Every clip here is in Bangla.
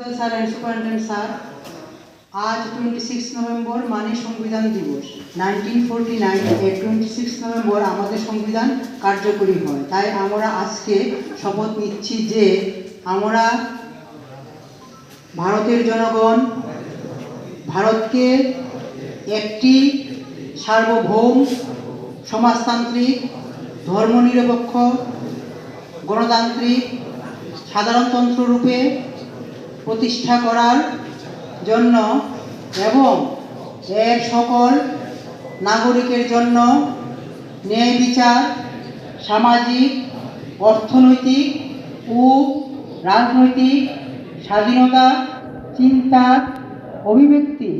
স্যার অ্যান্ড সুপারিনটেন্ডেন্ট স্যার, আজ 26 নভেম্বর মানে সংবিধান দিবস। 1949 এর 26 নভেম্বর আমাদের সংবিধান কার্যকরী হয়। তাই আমরা আজকে শপথ নিচ্ছি যে আমরা ভারতের জনগণ ভারতকে একটি সার্বভৌম সমাজতান্ত্রিক ধর্মনিরপেক্ষ গণতান্ত্রিক সাধারণতন্ত্র রূপে প্রতিষ্ঠা করার জন্য এবং এর সকল নাগরিকের জন্য ন্যায় বিচার, সামাজিক, অর্থনৈতিক ও রাজনৈতিক স্বাধীনতা, চিন্তার অভিব্যক্তি,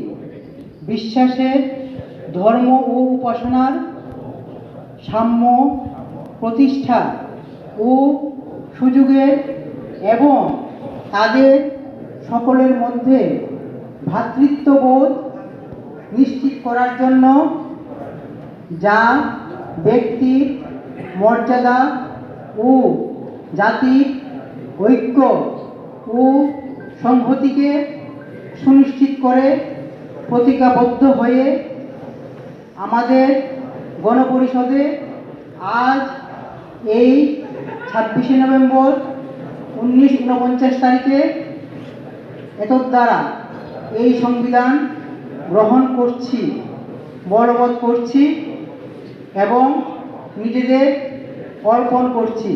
বিশ্বাসের, ধর্ম ও উপাসনার সাম্য প্রতিষ্ঠা ও সুযোগের এবং তাদের সকলের মধ্যে ভ্রাতৃত্ববোধ নিশ্চিত করার জন্য, যা ব্যক্তির মর্যাদা ও জাতির ঐক্য ও সংহতিকে সুনিশ্চিত করে প্রতিজ্ঞাবদ্ধ হয়ে আমাদের গণপরিষদে আজ এই 26শে নভেম্বর 1949 তারিখে এতদ্বারা এই সংবিধান গ্রহণ করছি, বলবৎ করছি এবং নিজেদের অর্পণ করছি।